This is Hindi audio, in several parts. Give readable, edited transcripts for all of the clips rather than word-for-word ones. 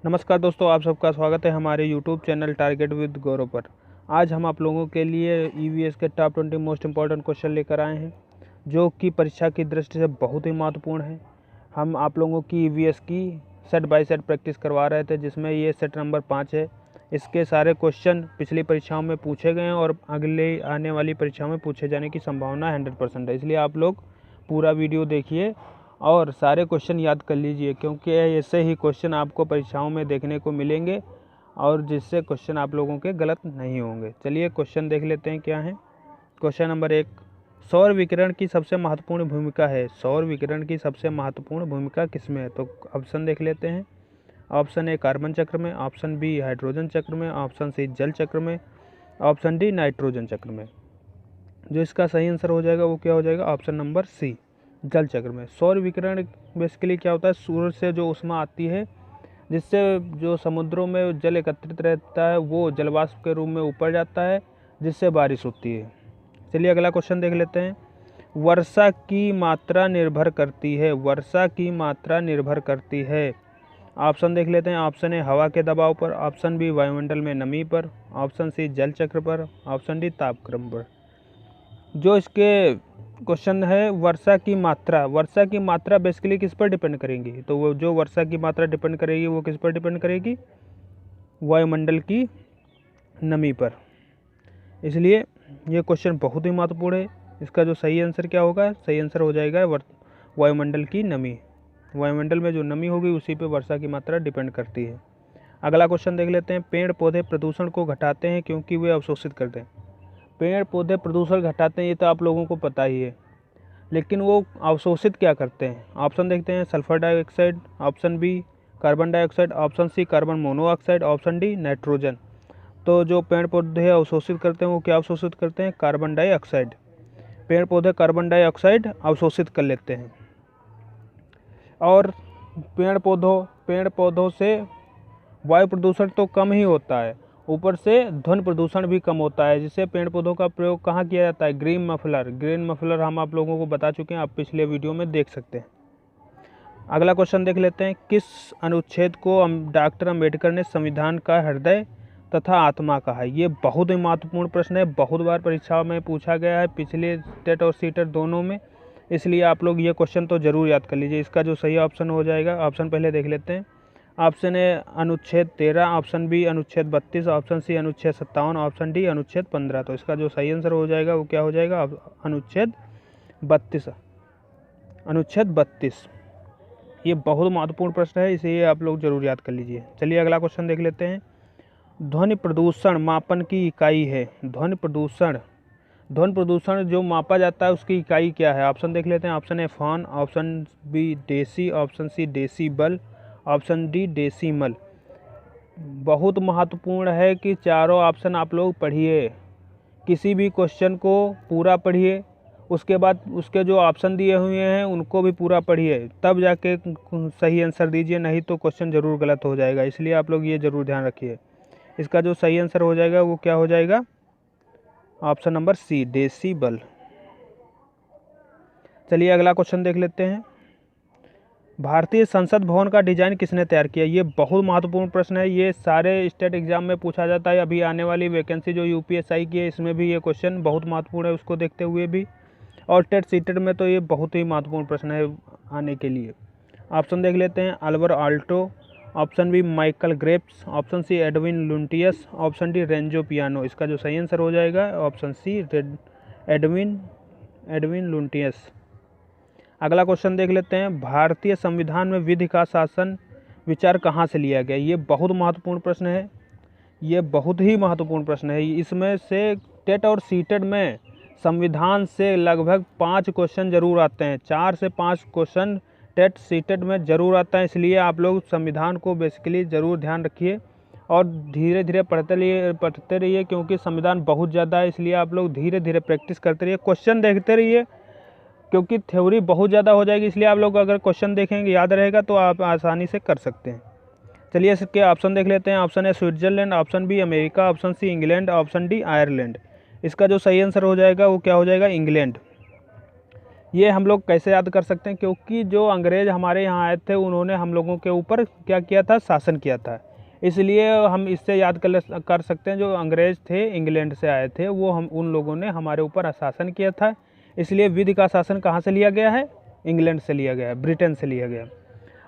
नमस्कार दोस्तों, आप सबका स्वागत है हमारे यूट्यूब चैनल टारगेट विद गौरव पर। आज हम आप लोगों के लिए ईवीएस के टॉप 20 मोस्ट इंपॉर्टेंट क्वेश्चन लेकर आए हैं, जो कि परीक्षा की दृष्टि से बहुत ही महत्वपूर्ण है। हम आप लोगों की ईवीएस की सेट बाय सेट प्रैक्टिस करवा रहे थे, जिसमें ये सेट नंबर 5 है। इसके सारे क्वेश्चन पिछली परीक्षाओं में पूछे गए हैं और अगले आने वाली परीक्षाओं में पूछे जाने की संभावना 100% है। इसलिए आप लोग पूरा वीडियो देखिए और सारे क्वेश्चन याद कर लीजिए, क्योंकि ऐसे ही क्वेश्चन आपको परीक्षाओं में देखने को मिलेंगे और जिससे क्वेश्चन आप लोगों के गलत नहीं होंगे। चलिए क्वेश्चन देख लेते हैं क्या है। क्वेश्चन नंबर 1, सौर विकिरण की सबसे महत्वपूर्ण भूमिका है। सौर विकिरण की सबसे महत्वपूर्ण भूमिका किसमें है? तो ऑप्शन देख लेते हैं। ऑप्शन ए कार्बन चक्र में, ऑप्शन बी हाइड्रोजन चक्र में, ऑप्शन सी जल चक्र में, ऑप्शन डी नाइट्रोजन चक्र में। जो इसका सही आंसर हो जाएगा वो क्या हो जाएगा? ऑप्शन नंबर सी, जल चक्र में। सौर विकिरण बेसिकली क्या होता है? सूरज से जो ऊष्मा आती है, जिससे जो समुद्रों में जल एकत्रित रहता है वो जलवाष्प के रूप में ऊपर जाता है, जिससे बारिश होती है। चलिए अगला क्वेश्चन देख लेते हैं। वर्षा की मात्रा निर्भर करती है, वर्षा की मात्रा निर्भर करती है। ऑप्शन देख लेते हैं। ऑप्शन ए हवा के दबाव पर, ऑप्शन बी वायुमंडल में नमी पर, ऑप्शन सी जल चक्र पर, ऑप्शन डी तापक्रम पर। जो इसके क्वेश्चन है वर्षा की मात्रा बेसिकली किस पर डिपेंड करेंगी? तो वो जो वर्षा की मात्रा डिपेंड करेगी वो किस पर डिपेंड करेगी? वायुमंडल की नमी पर। इसलिए ये क्वेश्चन बहुत ही महत्वपूर्ण है। इसका जो सही आंसर क्या होगा? सही आंसर हो जाएगा वायुमंडल की नमी। वायुमंडल में जो नमी होगी उसी पे वर्षा की मात्रा डिपेंड करती है। अगला क्वेश्चन देख लेते हैं। पेड़ पौधे प्रदूषण को घटाते हैं क्योंकि वे अवशोषित करते हैं। पेड़ पौधे प्रदूषण घटाते हैं, ये तो आप लोगों को पता ही है, लेकिन वो अवशोषित क्या करते हैं? ऑप्शन देखते हैं। Sulphur dioxide, option B carbon dioxide, option C carbon monoxide, option D nitrogen. तो जो पेड़ पौधे अवशोषित करते हैं वो क्या अवशोषित करते हैं? Carbon dioxide. पेड़ पौधे कार्बन डाइऑक्साइड अवशोषित कर लेते हैं और पेड़ पौधों से वायु प्रदूषण तो कम ही होता है, ऊपर से ध्वनि प्रदूषण भी कम होता है, जिससे पेड़ पौधों का प्रयोग कहाँ किया जाता है? ग्रीन मफलर हम आप लोगों को बता चुके हैं, आप पिछले वीडियो में देख सकते हैं। अगला क्वेश्चन देख लेते हैं। किस अनुच्छेद को डॉक्टर अम्बेडकर ने संविधान का हृदय तथा आत्मा कहा है? ये बहुत ही महत्वपूर्ण प्रश्न है, बहुत बार परीक्षा में पूछा गया है, पिछले टेट और सीटेट दोनों में। इसलिए आप लोग ये क्वेश्चन तो जरूर याद कर लीजिए। इसका जो सही ऑप्शन हो जाएगा, ऑप्शन पहले देख लेते हैं। ऑप्शन ए अनुच्छेद 13, ऑप्शन बी अनुच्छेद 32, ऑप्शन सी अनुच्छेद 57, ऑप्शन डी अनुच्छेद 15। तो इसका जो सही आंसर हो जाएगा वो क्या हो जाएगा? अनुच्छेद 32। अनुच्छेद 32 ये बहुत महत्वपूर्ण प्रश्न है, इसे आप लोग जरूर याद कर लीजिए। चलिए अगला क्वेश्चन देख लेते हैं। ध्वनि प्रदूषण मापन की इकाई है। ध्वनि प्रदूषण जो मापा जाता है उसकी इकाई क्या है? ऑप्शन देख लेते हैं। Option A phon, option B deci, option C decibel, option D decimal. बहुत महत्वपूर्ण है कि चारों ऑप्शन आप लोग पढ़िए, किसी भी क्वेश्चन को पूरा पढ़िए, उसके बाद उसके जो ऑप्शन दिए हुए हैं उनको भी पूरा पढ़िए, तब जाके सही आंसर दीजिए, नहीं तो क्वेश्चन ज़रूर गलत हो जाएगा। इसलिए आप लोग ये ज़रूर ध्यान रखिए। इसका जो सही आंसर हो जाएगा वो क्या हो जाएगा? Option number C, decibel. चलिए अगला क्वेश्चन देख लेते हैं। भारतीय संसद भवन का डिजाइन किसने तैयार किया? ये बहुत महत्वपूर्ण प्रश्न है, ये सारे स्टेट एग्जाम में पूछा जाता है। अभी आने वाली वैकेंसी जो यूपीएससी की है इसमें भी ये क्वेश्चन बहुत महत्वपूर्ण है, उसको देखते हुए भी, और टेट सीटेट में तो ये बहुत ही महत्वपूर्ण प्रश्न है आने के लिए। ऑप्शन देख लेते हैं। अल्बर Aalto, option B Michael Graves, option C Edwin Lutyens, option D Renzo Piano. इसका जो सही आंसर हो जाएगा ऑप्शन सी एडविन लुंटियस। अगला क्वेश्चन देख लेते हैं। भारतीय संविधान में विधि का शासन विचार कहाँ से लिया गया? ये बहुत महत्वपूर्ण प्रश्न है, ये बहुत ही महत्वपूर्ण प्रश्न है। इसमें से टेट और सीटेट में संविधान से लगभग 5 क्वेश्चन जरूर आते हैं, 4 से 5 क्वेश्चन टेट सीटेट में ज़रूर आता है। इसलिए आप लोग संविधान को बेसिकली ज़रूर ध्यान रखिए और धीरे धीरे पढ़ते रहिए, क्योंकि संविधान बहुत ज़्यादा है। इसलिए आप लोग धीरे धीरे प्रैक्टिस करते रहिए, क्वेश्चन देखते रहिए, क्योंकि थ्योरी बहुत ज़्यादा हो जाएगी। इसलिए आप लोग अगर क्वेश्चन देखेंगे, याद रहेगा, तो आप आसानी से कर सकते हैं। चलिए इसके ऑप्शन देख लेते हैं। Option A Switzerland, option B America, option C England, option D Ireland. इसका जो सही आंसर हो जाएगा वो क्या हो जाएगा? इंग्लैंड। ये हम लोग कैसे याद कर सकते हैं, क्योंकि जो अंग्रेज़ हमारे यहाँ आए थे उन्होंने हम लोगों के ऊपर क्या किया था, शासन किया था। इसलिए हम इससे याद कर सकते हैं, जो अंग्रेज़ थे इंग्लैंड से आए थे वो हम उन लोगों ने हमारे ऊपर शासन किया था। इसलिए विधि का शासन कहाँ से लिया गया है, इंग्लैंड से लिया गया है, ब्रिटेन से लिया गया।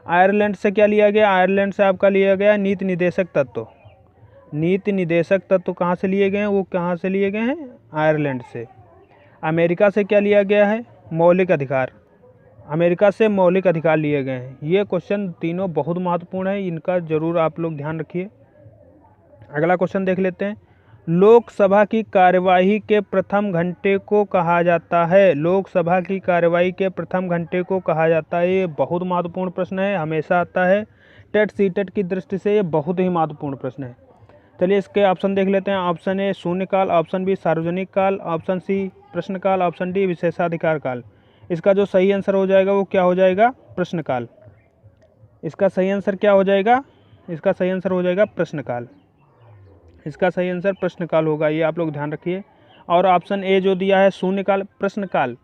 आयरलैंड से क्या लिया गया, आयरलैंड से आपका लिया गया नीति निर्देशक तत्व। नीति निर्देशक तत्व कहाँ से लिए गए हैं, वो कहाँ से लिए गए हैं, आयरलैंड से। अमेरिका से क्या लिया गया है, मौलिक अधिकार। अमेरिका से मौलिक अधिकार लिए गए हैं। ये क्वेश्चन तीनों बहुत महत्वपूर्ण है, इनका ज़रूर आप लोग ध्यान रखिए। अगला क्वेश्चन देख लेते हैं। लोकसभा की कार्यवाही के प्रथम घंटे को कहा जाता है। लोकसभा की कार्यवाही के प्रथम घंटे को कहा जाता है। ये बहुत महत्वपूर्ण प्रश्न है, हमेशा आता है टेट सीटेट की दृष्टि से, ये बहुत ही महत्वपूर्ण प्रश्न है। चलिए इसके ऑप्शन देख लेते हैं। ऑप्शन ए शून्यकाल, ऑप्शन बी सार्वजनिक काल, ऑप्शन सी प्रश्नकाल, ऑप्शन डी विशेषाधिकार काल। इसका जो सही आंसर हो जाएगा वो क्या हो जाएगा, प्रश्नकाल। इसका सही आंसर क्या हो जाएगा, इसका सही आंसर हो जाएगा प्रश्नकाल। इसका सही आंसर प्रश्नकाल होगा, ये आप लोग ध्यान रखिए। और ऑप्शन ए जो दिया है शून्यकाल, प्रश्नकाल,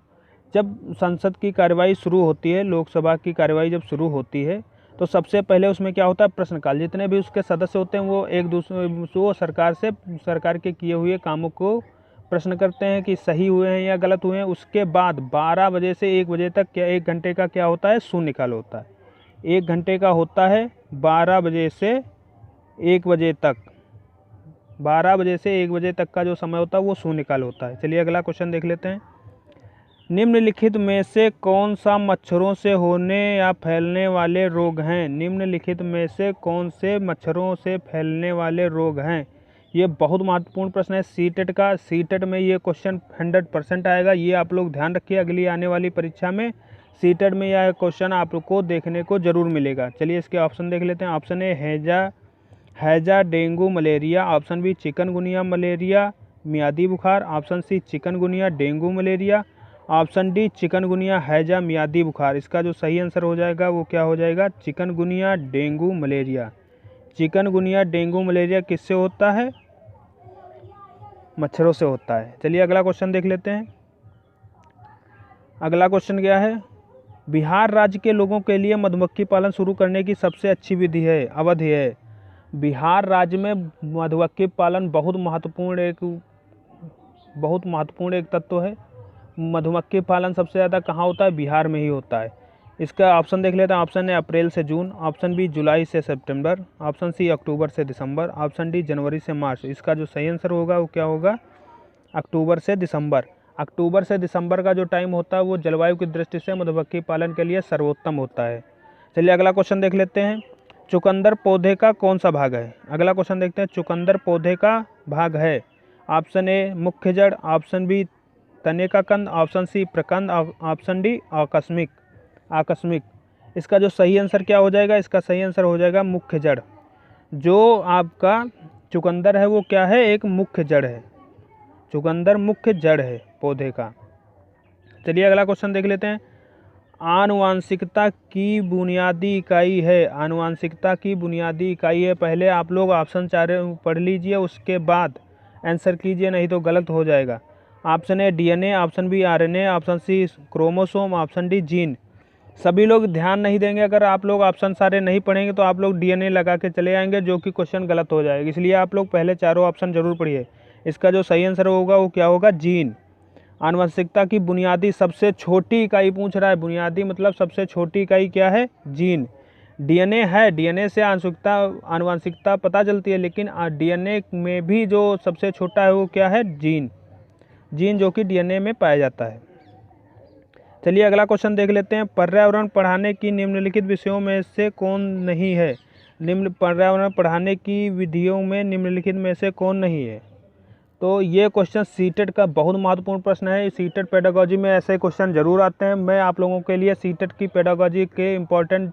जब संसद की कार्यवाही शुरू होती है, लोकसभा की कार्यवाही जब शुरू होती है तो सबसे पहले उसमें क्या होता है, प्रश्नकाल। जितने भी उसके सदस्य होते हैं वो एक दूसरे वो सरकार के किए हुए कामों को प्रश्न करते हैं कि सही हुए हैं या गलत हुए हैं। उसके बाद 12 बजे से 1 बजे तक क्या 1 घंटे का क्या होता है, शून्यकाल होता है। 1 घंटे का होता है 12 बजे से 1 बजे तक। 12 बजे से 1 बजे तक का जो समय होता है वो शून्यकाल होता है। चलिए अगला क्वेश्चन देख लेते हैं। निम्नलिखित में से कौन सा मच्छरों से होने या फैलने वाले रोग हैं। निम्नलिखित में से कौन से मच्छरों से फैलने वाले रोग हैं। ये बहुत महत्वपूर्ण प्रश्न है सीटेट का। सीटेट में ये क्वेश्चन 100% आएगा, ये आप लोग ध्यान रखिए। अगली आने वाली परीक्षा में सीटेट में यह क्वेश्चन आपको देखने को ज़रूर मिलेगा। चलिए इसके ऑप्शन देख लेते हैं। ऑप्शन ए हैजा dengue malaria, option B chikungunya malaria मियादी बुखार, option C chikungunya dengue malaria, option D chikungunya हैजा मियादी बुखार। इसका जो सही आंसर हो जाएगा वो क्या हो जाएगा, chikungunya dengue malaria. Chikungunya dengue malaria किससे होता है, मच्छरों से होता है। चलिए अगला क्वेश्चन देख लेते हैं। अगला क्वेश्चन क्या है, बिहार राज्य के लोगों के लिए मधुमक्खी पालन शुरू करने की सबसे अच्छी विधि है, अवधि है। बिहार राज्य में मधुमक्खी पालन बहुत महत्वपूर्ण एक तत्व है। मधुमक्खी पालन सबसे ज़्यादा कहाँ होता है, बिहार में ही होता है। इसका ऑप्शन देख लेते हैं। ऑप्शन ए अप्रैल से जून, ऑप्शन बी जुलाई से सितंबर, ऑप्शन सी अक्टूबर से दिसंबर, ऑप्शन डी जनवरी से मार्च। इसका जो सही आंसर होगा वो क्या होगा, अक्टूबर से दिसंबर। अक्टूबर से दिसंबर का जो टाइम होता है वो जलवायु की दृष्टि से मधुमक्खी पालन के लिए सर्वोत्तम होता है। चलिए अगला क्वेश्चन देख लेते हैं। चुकंदर पौधे का कौन सा भाग है। अगला क्वेश्चन देखते हैं। चुकंदर पौधे का भाग है। ऑप्शन ए मुख्य जड़, ऑप्शन बी तने का कंद, ऑप्शन सी प्रकंद, ऑप्शन डी आकस्मिक। इसका जो सही आंसर क्या हो जाएगा, इसका सही आंसर हो जाएगा मुख्य जड़। जो आपका चुकंदर है वो क्या है, एक मुख्य जड़ है। चुकंदर मुख्य जड़ है पौधे का। चलिए अगला क्वेश्चन देख लेते हैं। आनुवांशिकता की बुनियादी इकाई है। आनुवांशिकता की बुनियादी इकाई है। पहले आप लोग ऑप्शन 4 पढ़ लीजिए, उसके बाद आंसर कीजिए, नहीं तो गलत हो जाएगा। Option A DNA, option B RNA, option C chromosome, option D gene. सभी लोग ध्यान नहीं देंगे, अगर आप लोग ऑप्शन सारे नहीं पढ़ेंगे तो आप लोग डीएनए लगा के चले आएंगे, जो कि क्वेश्चन गलत हो जाएगा। इसलिए आप लोग पहले चारों ऑप्शन जरूर पढ़िए। इसका जो सही आंसर होगा वो क्या होगा, जीन। आनुवंशिकता की बुनियादी सबसे छोटी इकाई पूछ रहा है। बुनियादी मतलब सबसे छोटी इकाई क्या है, जीन। डीएनए है, डीएनए से आनुवंशिकता पता चलती है, लेकिन डीएनए में भी जो सबसे छोटा है वो क्या है, जीन। जीन जो कि डीएनए में पाया जाता है। चलिए अगला क्वेश्चन देख लेते हैं। पर्यावरण पढ़ाने की निम्नलिखित विषयों में से कौन नहीं है। पर्यावरण पढ़ाने की विधियों में निम्नलिखित में से कौन नहीं है। तो ये क्वेश्चन सीटेट का बहुत महत्वपूर्ण प्रश्न है। सीटेट पेडागोजी में ऐसे क्वेश्चन जरूर आते हैं। मैं आप लोगों के लिए सीटेट की पेडागोजी के इम्पोर्टेंट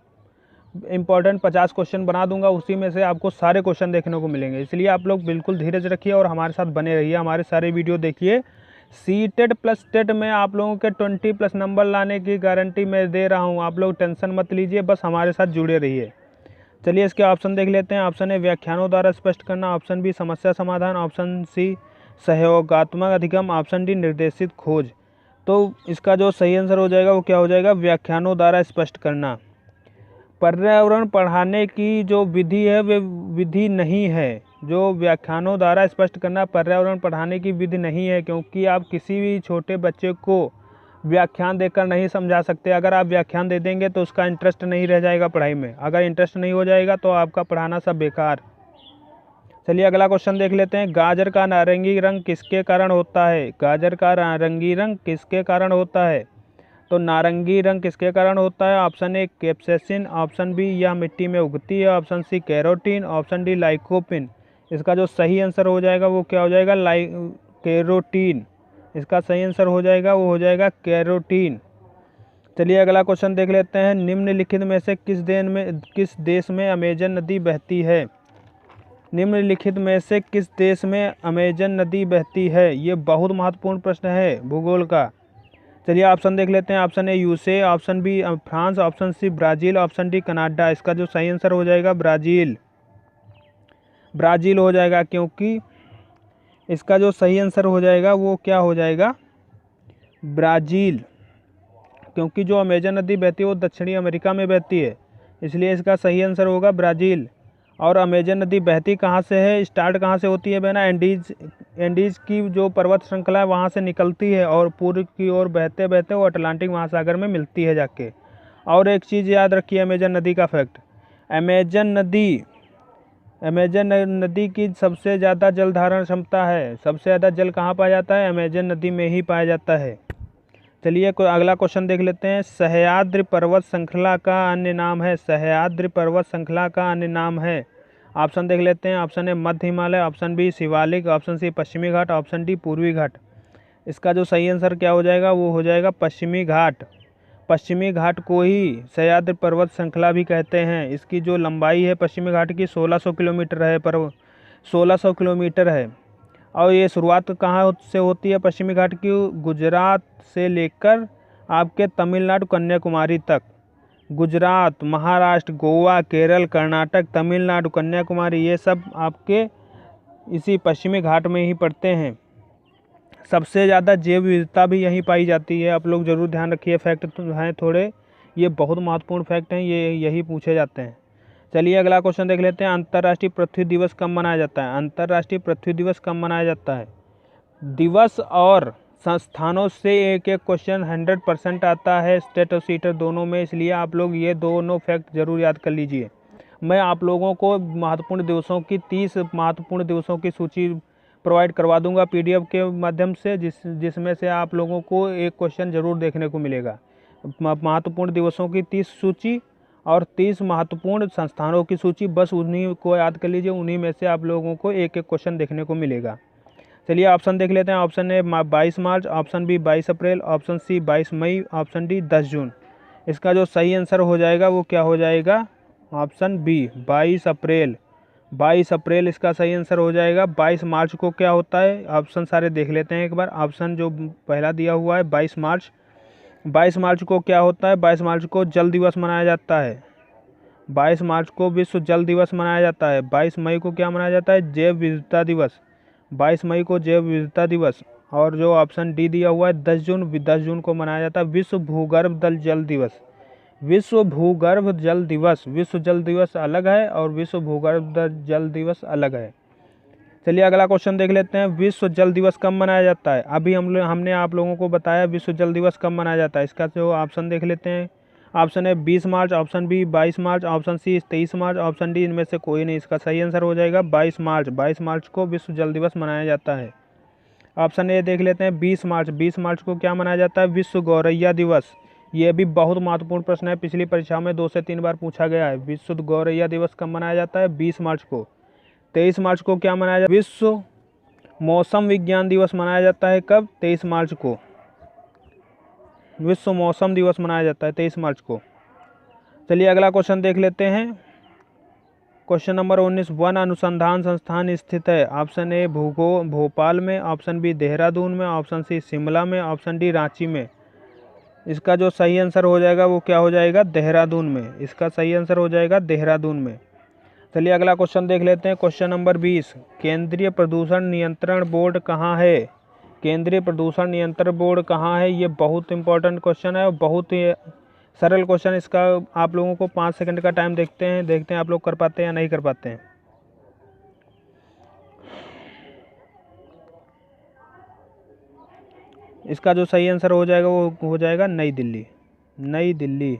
50 क्वेश्चन बना दूंगा, उसी में से आपको सारे क्वेश्चन देखने को मिलेंगे। इसलिए आप लोग बिल्कुल धीरज रखिए और हमारे साथ बने रहिए, हमारे सारे वीडियो देखिए। सीटेट प्लस टेट में आप लोगों के 20+ नंबर लाने की गारंटी मैं दे रहा हूँ। आप लोग टेंशन मत लीजिए, बस हमारे साथ जुड़े रहिए। चलिए इसके ऑप्शन देख लेते हैं। ऑप्शन ए व्याख्यानों द्वारा स्पष्ट करना, ऑप्शन बी समस्या समाधान, ऑप्शन सी सहयोगात्मक अधिगम, ऑप्शन डी निर्देशित खोज। तो इसका जो सही आंसर हो जाएगा वो क्या हो जाएगा, व्याख्यानों द्वारा स्पष्ट करना। पर्यावरण पढ़ाने की जो विधि है वे विधि नहीं है। जो व्याख्यानों द्वारा स्पष्ट करना पर्यावरण पढ़ाने की विधि नहीं है, क्योंकि आप किसी भी छोटे बच्चे को व्याख्यान देकर नहीं समझा सकते। अगर आप व्याख्यान दे देंगे तो उसका इंटरेस्ट नहीं रह जाएगा पढ़ाई में। अगर इंटरेस्ट नहीं हो जाएगा तो आपका पढ़ाना सब बेकार। चलिए अगला क्वेश्चन देख लेते हैं। गाजर का नारंगी रंग किसके कारण होता है? गाजर का नारंगी रंग किसके कारण होता है? तो नारंगी रंग किसके कारण होता है? Option A capsaicin, option B यह मिट्टी में उगती है, option C carotene, option D lycopene. इसका जो सही आंसर हो जाएगा वो क्या हो जाएगा, कैरोटीन। इसका सही आंसर हो जाएगा वो हो जाएगा कैरोटीन। चलिए अगला क्वेश्चन देख लेते हैं। निम्नलिखित में से किस देश में अमेजन नदी बहती है? निम्नलिखित में से किस देश में अमेजन नदी बहती है? ये बहुत महत्वपूर्ण प्रश्न है भूगोल का। चलिए ऑप्शन देख लेते हैं। Option A USA, option B France, option C Brazil, option D Canada. इसका जो सही आंसर हो जाएगा ब्राज़ील। ब्राज़ील हो जाएगा, क्योंकि इसका जो सही आंसर हो जाएगा वो क्या हो जाएगा, ब्राज़ील। क्योंकि जो अमेजन नदी बहती है वो दक्षिणी अमेरिका में बहती है, इसलिए इसका सही आंसर होगा ब्राज़ील। और अमेजन नदी बहती कहाँ से है, स्टार्ट कहाँ से होती है बहना, एंडीज़ की जो पर्वत श्रृंखला है वहाँ से निकलती है और पूर्व की ओर बहते बहते वो अटलांटिक महासागर में मिलती है जाके। और एक चीज़ याद रखिए अमेजन नदी का फैक्ट, अमेजन नदी की सबसे ज़्यादा जल धारण क्षमता है। सबसे ज़्यादा जल कहाँ पाया जाता है, अमेजन नदी में ही पाया जाता है। चलिए अगला क्वेश्चन देख लेते हैं। सह्याद्री पर्वत श्रृंखला का अन्य नाम है? सह्याद्री पर्वत श्रृंखला का अन्य नाम है। ऑप्शन देख लेते हैं। ऑप्शन ए मध्य Himalaya, option B Shivalik, option C पश्चिमी घाट, ऑप्शन डी पूर्वी घाट। इसका जो सही आंसर क्या हो जाएगा वो हो जाएगा पश्चिमी घाट। पश्चिमी घाट को ही सह्याद्री पर्वत श्रृंखला भी कहते हैं। इसकी जो लंबाई है पश्चिमी घाट की 1600 किलोमीटर है, 1600 किलोमीटर है। और ये शुरुआत कहाँ से होती है पश्चिमी घाट की, गुजरात से लेकर आपके तमिलनाडु कन्याकुमारी तक। गुजरात, महाराष्ट्र, गोवा, केरल, कर्नाटक, तमिलनाडु, कन्याकुमारी, ये सब आपके इसी पश्चिमी घाट में ही पड़ते हैं। सबसे ज़्यादा जैव विविधता भी यहीं पाई जाती है। आप लोग ज़रूर ध्यान रखिए, फैक्ट तो हैं थोड़े, ये बहुत महत्वपूर्ण फैक्ट हैं, ये यही पूछे जाते हैं। चलिए अगला क्वेश्चन देख लेते हैं। अंतर्राष्ट्रीय पृथ्वी दिवस कब मनाया जाता है? अंतर्राष्ट्रीय पृथ्वी दिवस कब मनाया जाता है? दिवस और संस्थानों से एक एक क्वेश्चन 100% आता है, स्टेट और सीटर दोनों में, इसलिए आप लोग ये दोनों फैक्ट जरूर याद कर लीजिए। मैं आप लोगों को महत्वपूर्ण दिवसों की 30 महत्वपूर्ण दिवसों की सूची प्रोवाइड करवा दूंगा PDF के माध्यम से, जिसमें से आप लोगों को एक क्वेश्चन जरूर देखने को मिलेगा। महत्वपूर्ण दिवसों की 30 सूची और 30 महत्वपूर्ण संस्थानों की सूची, बस उन्हीं को याद कर लीजिए, उन्हीं में से आप लोगों को एक एक क्वेश्चन देखने को मिलेगा। चलिए ऑप्शन देख लेते हैं। ऑप्शन ए 22 मार्च, ऑप्शन बी 22 अप्रैल, ऑप्शन सी 22 मई, ऑप्शन डी 10 जून। इसका जो सही आंसर हो जाएगा वो क्या हो जाएगा, ऑप्शन बी 22 अप्रैल। 22 अप्रैल इसका सही आंसर हो जाएगा। 22 मार्च को क्या होता है, ऑप्शन सारे देख लेते हैं एक बार। ऑप्शन जो पहला दिया हुआ है 22 मार्च, 22 मार्च को क्या होता है, 22 मार्च को जल दिवस मनाया जाता है। 22 मार्च को विश्व जल दिवस मनाया जाता है। 22 मई को क्या मनाया जाता है, जैव विविधता दिवस। 22 मई को जैव विविधता दिवस। और जो ऑप्शन डी दिया हुआ है 10 जून को मनाया जाता है विश्व भूगर्भ जल दिवस। विश्व भूगर्भ जल दिवस, विश्व जल दिवस अलग है और विश्व भूगर्भ जल दिवस अलग है। चलिए अगला क्वेश्चन देख लेते हैं। विश्व जल दिवस कब मनाया जाता है? अभी हमने आप लोगों को बताया विश्व जल दिवस कब मनाया जाता है। इसका जो ऑप्शन देख लेते हैं। ऑप्शन है 20 मार्च, ऑप्शन बी 22 मार्च, ऑप्शन सी 23 मार्च, ऑप्शन डी इनमें से कोई नहीं। इसका सही आंसर हो जाएगा 22 मार्च। 22 मार्च को विश्व जल दिवस मनाया जाता है। ऑप्शन ए देख लेते हैं 20 मार्च। 20 मार्च को क्या मनाया जाता है, विश्व गौरैया दिवस। ये भी बहुत महत्वपूर्ण प्रश्न है, पिछली परीक्षा में 2 से 3 बार पूछा गया है। विश्व गौरैया दिवस कब मनाया जाता है, 20 मार्च को। 23 मार्च को क्या मनाया जाता है, विश्व मौसम विज्ञान दिवस मनाया जाता है। कब, 23 मार्च को। विश्व मौसम दिवस मनाया जाता है 23 मार्च को। चलिए अगला क्वेश्चन देख लेते हैं। क्वेश्चन नंबर 19, वन अनुसंधान संस्थान स्थित है? ऑप्शन ए भोपाल में, ऑप्शन बी देहरादून में, ऑप्शन सी शिमला में, ऑप्शन डी रांची में। इसका जो सही आंसर हो जाएगा वो क्या हो जाएगा, देहरादून में। इसका सही आंसर हो जाएगा देहरादून में। चलिए अगला क्वेश्चन देख लेते हैं। क्वेश्चन नंबर 20, केंद्रीय प्रदूषण नियंत्रण बोर्ड कहाँ है? केंद्रीय प्रदूषण नियंत्रण बोर्ड कहाँ है? ये बहुत इंपॉर्टेंट क्वेश्चन है और बहुत ही सरल क्वेश्चन। इसका आप लोगों को 5 सेकंड का टाइम देखते हैं आप लोग कर पाते हैं या नहीं कर पाते हैं। इसका जो सही आंसर हो जाएगा वो हो जाएगा नई दिल्ली। नई दिल्ली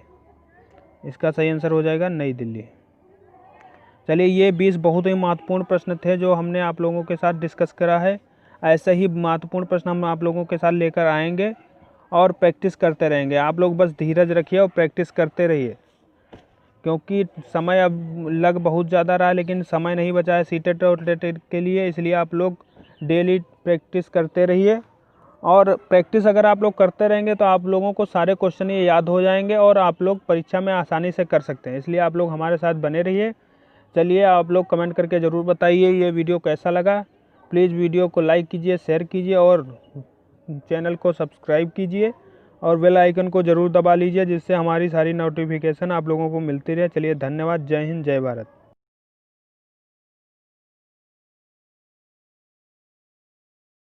इसका सही आंसर हो जाएगा, नई दिल्ली। चलिए, ये 20 बहुत ही महत्वपूर्ण प्रश्न थे जो हमने आप लोगों के साथ डिस्कस करा है। ऐसे ही महत्वपूर्ण प्रश्न हम आप लोगों के साथ लेकर आएंगे और प्रैक्टिस करते रहेंगे। आप लोग बस धीरज रखिए और प्रैक्टिस करते रहिए, क्योंकि समय अब लग बहुत ज़्यादा रहा है लेकिन समय नहीं बचा है सीटेट और टेटेट के लिए। इसलिए आप लोग डेली प्रैक्टिस करते रहिए, और प्रैक्टिस अगर आप लोग करते रहेंगे तो आप लोगों को सारे क्वेश्चन ये याद हो जाएंगे और आप लोग परीक्षा में आसानी से कर सकते हैं। इसलिए आप लोग हमारे साथ बने रहिए। चलिए, आप लोग कमेंट करके ज़रूर बताइए ये वीडियो कैसा लगा। प्लीज़ वीडियो को लाइक कीजिए, शेयर कीजिए और चैनल को सब्सक्राइब कीजिए और बेल आइकन को ज़रूर दबा लीजिए, जिससे हमारी सारी नोटिफिकेशन आप लोगों को मिलती रहे। चलिए, धन्यवाद। जय हिंद, जय भारत।